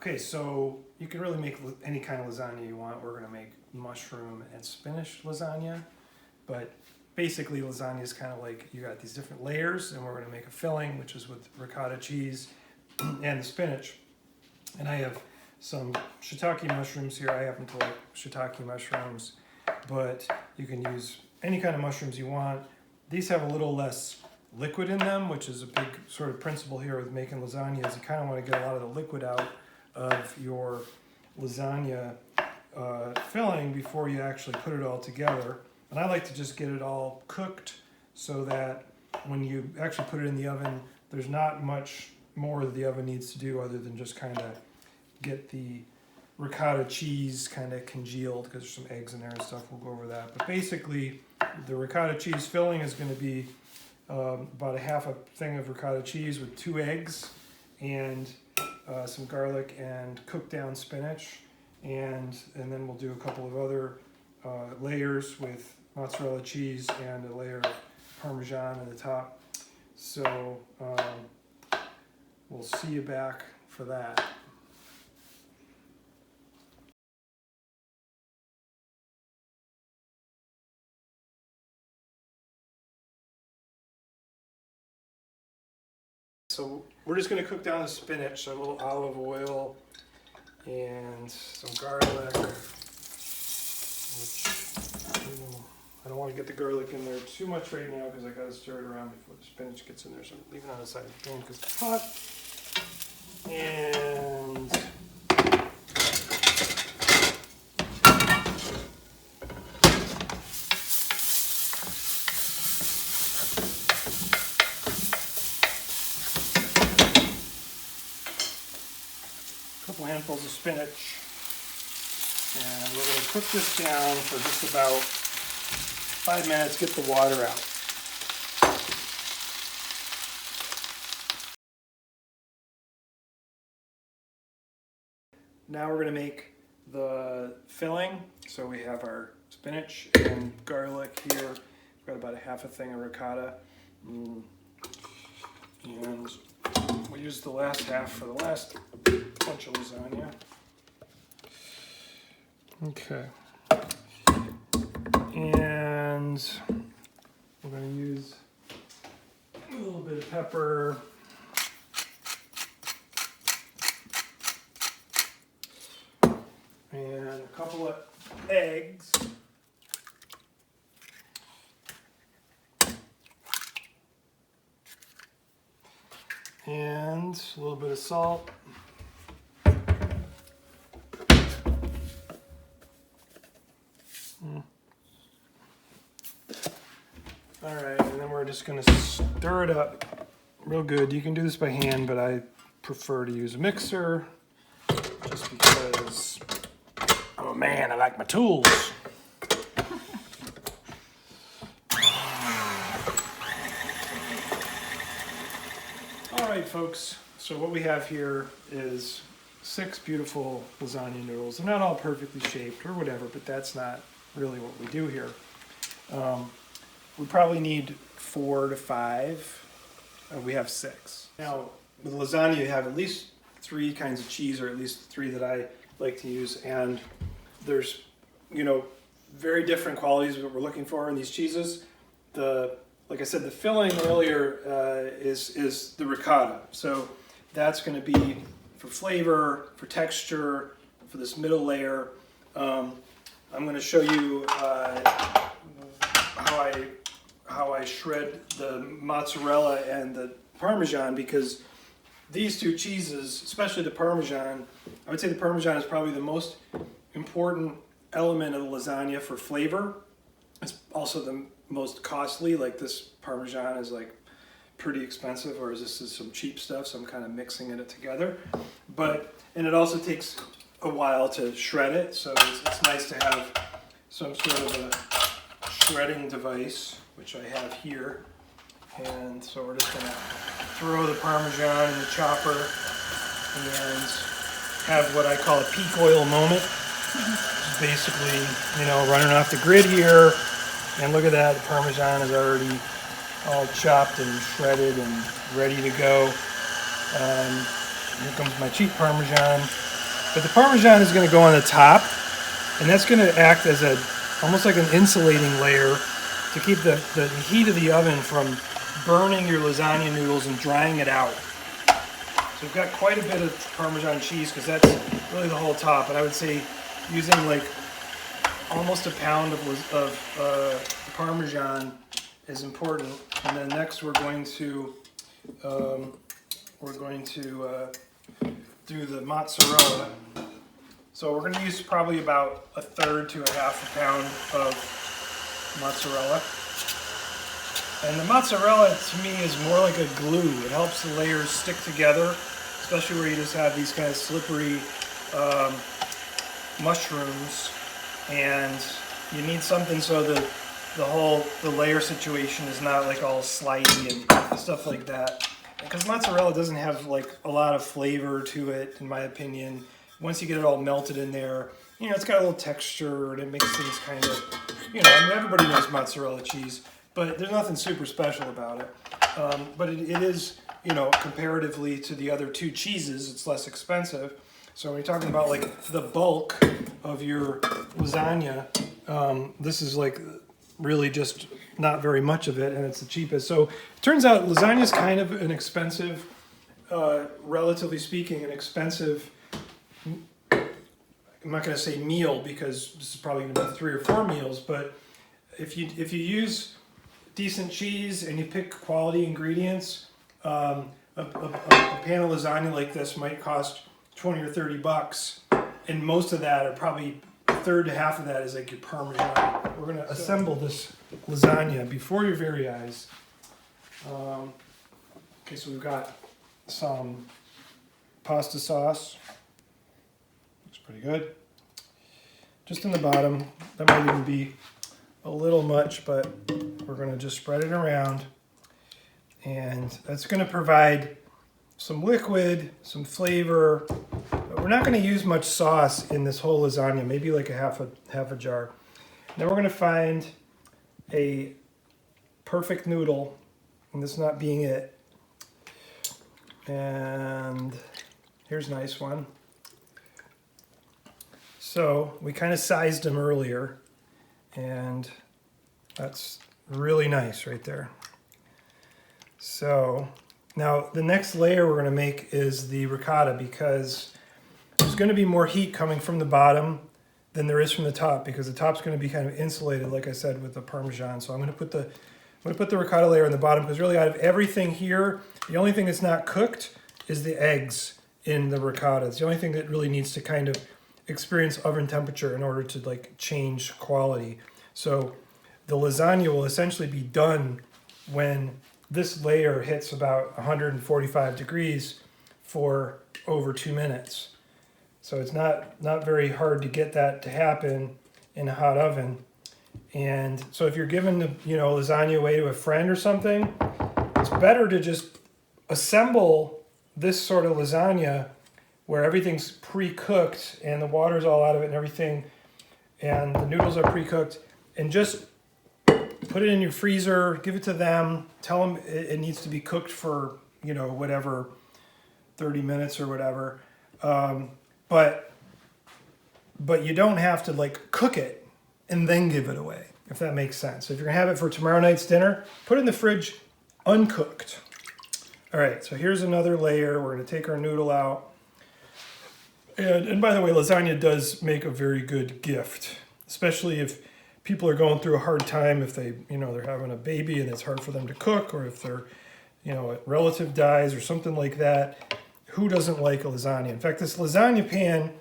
Okay, so you can really make any kind of lasagna you want. We're gonna make mushroom and spinach lasagna, but basically lasagna is kind of like you got these different layers, and we're gonna make a filling, which is with ricotta cheese and the spinach. And I have some shiitake mushrooms here. I happen to like shiitake mushrooms, but you can use any kind of mushrooms you want. These have a little less liquid in them, which is a big sort of principle here with making lasagna, is you kind of want to get a lot of the liquid out of your lasagna filling before you actually put it all together. And I like to just get it all cooked so that when you actually put it in the oven, there's not much more that the oven needs to do other than just kind of get the ricotta cheese kind of congealed, because there's some eggs in there and stuff. We'll go over that. But basically, the ricotta cheese filling is going to be about a half a thing of ricotta cheese with 2 eggs and some garlic and cooked down spinach, and then we'll do a couple of other layers with mozzarella cheese and a layer of Parmesan on the top. So we'll see you back for that. So we're just going to cook down the spinach, so a little olive oil and some garlic, which I don't want to get the garlic in there too much right now because I got to stir it around before the spinach gets in there. So I'm leaving it on the side of the pan because it's hot. And couple handfuls of spinach, and we're going to cook this down for just about 5 minutes, get the water out. Now we're going to make the filling. So we have our spinach and garlic here. We've got about a half a thing of ricotta, and we'll use the last half for the last bunch of lasagna. Okay. And we're going to use a little bit of pepper. And a couple of eggs. And a little bit of salt. All right, and then we're just going to stir it up real good. You can do this by hand, but I prefer to use a mixer just because I'm a man. I like my tools. All right, folks. So what we have here is 6 beautiful lasagna noodles. They're not all perfectly shaped or whatever, but that's not really what we do here. We probably need 4 to 5. We have 6. Now, with lasagna, you have at least 3 kinds of cheese, or at least 3 that I like to use. And there's, very different qualities of what we're looking for in these cheeses. Like I said, the filling earlier is the ricotta. So that's going to be for flavor, for texture, for this middle layer. I'm going to show you how I shred the mozzarella and the Parmesan, because these 2 cheeses, especially the Parmesan, I would say the Parmesan is probably the most important element of the lasagna for flavor. It's also the most costly. Like, this Parmesan is like pretty expensive, whereas this is some cheap stuff, so I'm kind of mixing it together. And it also takes a while to shred it, so it's nice to have some sort of a shredding device, which I have here. And so we're just going to throw the Parmesan in the chopper and have what I call a peak oil moment. Basically, running off the grid here. And look at that, the Parmesan is already all chopped and shredded and ready to go. Here comes my cheap Parmesan. But the Parmesan is going to go on the top, and that's going to act as almost like an insulating layer to keep the heat of the oven from burning your lasagna noodles and drying it out. So we've got quite a bit of Parmesan cheese because that's really the whole top. And I would say using like almost a pound of Parmesan is important. And then next we're going to do the mozzarella. So we're going to use probably about a third to a half a pound of mozzarella. And the mozzarella, to me, is more like a glue. It helps the layers stick together, especially where you just have these kind of slippery mushrooms. And you need something so the layer situation is not like all slidey and stuff like that. Because mozzarella doesn't have like a lot of flavor to it, in my opinion. Once you get it all melted in there, you know, it's got a little texture and it makes things kind of, you know, I mean, everybody knows mozzarella cheese, but there's nothing super special about it. But it is, you know, comparatively to the other two cheeses, it's less expensive. So when you're talking about like the bulk of your lasagna, this is like really just not very much of it, and it's the cheapest. So it turns out lasagna is kind of an expensive, relatively speaking, an expensive, I'm not going to say meal because this is probably going to be 3 or 4 meals, but if you use decent cheese and you pick quality ingredients, a pan of lasagna like this might cost 20 or 30 bucks, and most of that, or probably a third to half of that, is like your Parmesan. We're going to assemble this lasagna before your very eyes. Okay, so we've got some pasta sauce. Looks pretty good. Just in the bottom. That might even be a little much, but we're going to just spread it around. And that's going to provide some liquid, some flavor. But we're not going to use much sauce in this whole lasagna, maybe like half a jar. Then we're going to find a perfect noodle, and this not being it. And here's a nice one. So we kind of sized them earlier, and that's really nice right there. So now the next layer we're going to make is the ricotta, because there's going to be more heat coming from the bottom than there is from the top, because the top's going to be kind of insulated, like I said, with the Parmesan. So I'm going to put the ricotta layer on the bottom, because really out of everything here, the only thing that's not cooked is the eggs in the ricotta. It's the only thing that really needs to kind of experience oven temperature in order to like change quality. So the lasagna will essentially be done when this layer hits about 145 degrees for over 2 minutes. So it's not very hard to get that to happen in a hot oven. And so if you're giving the lasagna away to a friend or something, it's better to just assemble this sort of lasagna where everything's pre-cooked and the water's all out of it and everything, and the noodles are pre-cooked, and just put it in your freezer, give it to them, tell them it needs to be cooked for, whatever, 30 minutes or whatever. But you don't have to like cook it and then give it away, if that makes sense. So if you're gonna have it for tomorrow night's dinner, put it in the fridge uncooked. All right, so here's another layer. We're gonna take our noodle out. And by the way, lasagna does make a very good gift, especially if people are going through a hard time, if they're having a baby and it's hard for them to cook, or if their, a relative dies or something like that. Who doesn't like a lasagna? In fact, this lasagna pan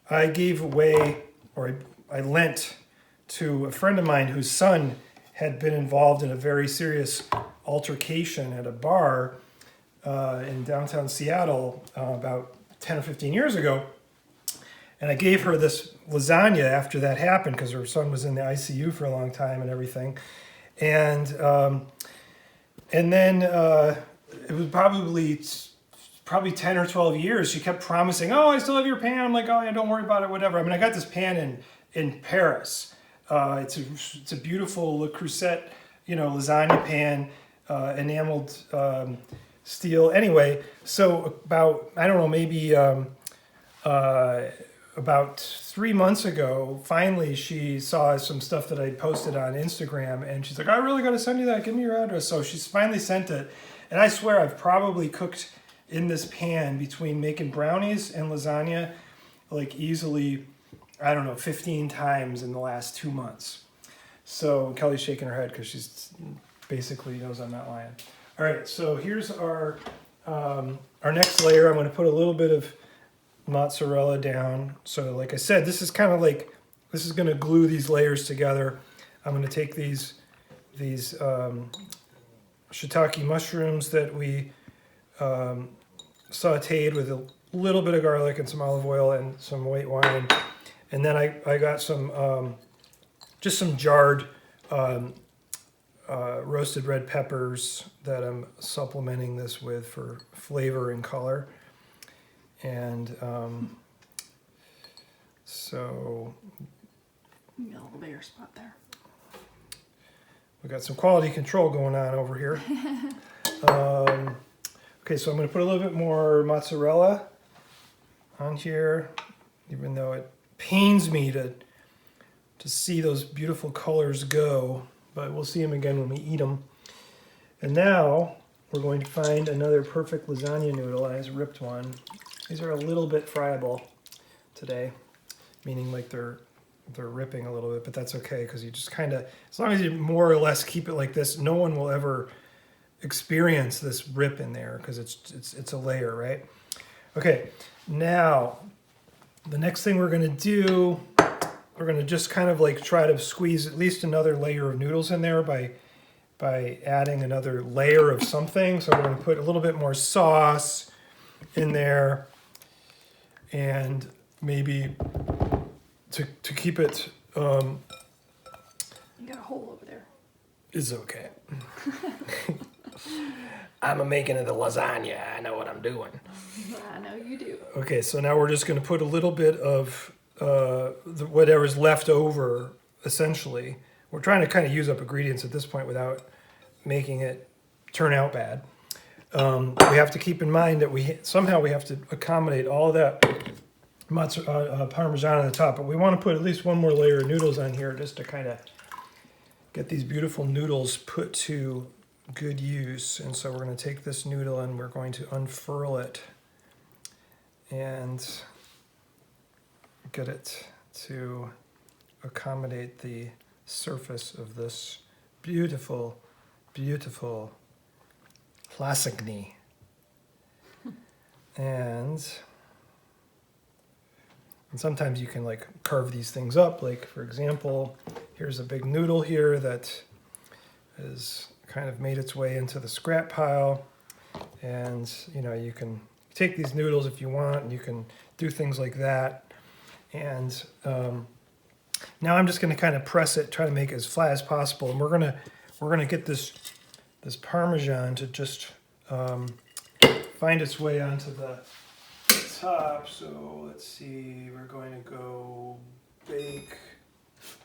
I gave away, or I lent to a friend of mine whose son had been involved in a very serious altercation at a bar in downtown Seattle about 10 or 15 years ago. And I gave her this lasagna after that happened, because her son was in the ICU for a long time and everything. And then it was probably 10 or 12 years, she kept promising, oh, I still have your pan. I'm like, oh, yeah, don't worry about it, whatever. I mean, I got this pan in Paris. It's a beautiful Le Creuset, lasagna pan, enameled steel. Anyway, so about, I don't know, maybe about 3 months ago, finally she saw some stuff that I'd posted on Instagram, and she's like, I really got to send you that. Give me your address. So she's finally sent it. And I swear I've probably cooked in this pan between making brownies and lasagna like easily, I don't know, 15 times in the last 2 months. So Kelly's shaking her head because she's basically knows I'm not lying. All right, so here's our next layer. I'm going to put a little bit of mozzarella down. So like I said, this is kind of like, this is going to glue these layers together. I'm going to take these shiitake mushrooms that we sauteed with a little bit of garlic and some olive oil and some white wine. And then I got some, just some jarred roasted red peppers that I'm supplementing this with for flavor and color. And so you got a little bigger spot there. We got some quality control going on over here. Okay, so I'm going to put a little bit more mozzarella on here, even though it pains me to see those beautiful colors go, but we'll see them again when we eat them. And now we're going to find another perfect lasagna noodle. I just ripped one. These are a little bit friable today, meaning like they're ripping a little bit, but that's okay because you just kind of, as long as you more or less keep it like this, no one will ever experience this rip in there because it's a layer, right? Okay, now the next thing we're going to do, we're going to just kind of like try to squeeze at least another layer of noodles in there by adding another layer of something. So we're going to put a little bit more sauce in there, and maybe to keep it You got a hole over there. is okay. I'm making it a lasagna. I know what I'm doing. I know you do. Okay, so now we're just going to put a little bit of whatever's left over, essentially. We're trying to kind of use up ingredients at this point without making it turn out bad. We have to keep in mind that we have to accommodate all that Parmesan on the top, but we want to put at least one more layer of noodles on here just to kind of get these beautiful noodles put to good use. And so we're going to take this noodle and we're going to unfurl it and get it to accommodate the surface of this beautiful, beautiful lasagne. And sometimes you can like carve these things up. Like for example, here's a big noodle here that has kind of made its way into the scrap pile. And you know, you can take these noodles if you want, and you can do things like that. And now I'm just going to kind of press it, try to make it as flat as possible. And we're gonna get this Parmesan to just find its way onto the top. So let's see, we're going to go bake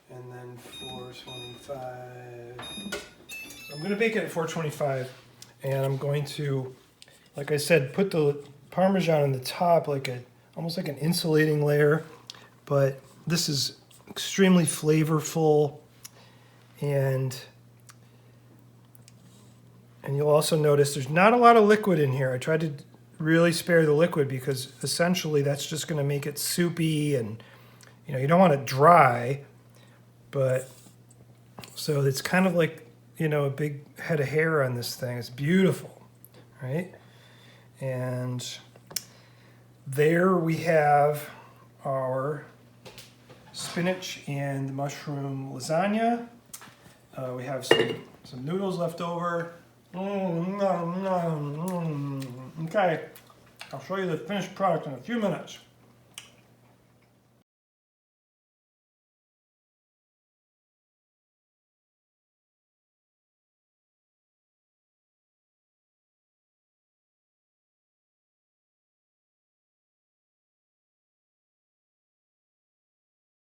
and then 425. So I'm going to bake it at 425, and I'm going to, like I said, put the Parmesan on the top like almost like an insulating layer. But this is extremely flavorful, and you'll also notice there's not a lot of liquid in here. I tried to really spare the liquid because essentially that's just going to make it soupy, and you know, you don't want it dry, but so it's kind of like, you know, a big head of hair on this thing. It's beautiful, right? And there we have our spinach and mushroom lasagna. We have some noodles left over. Okay, I'll show you the finished product in a few minutes.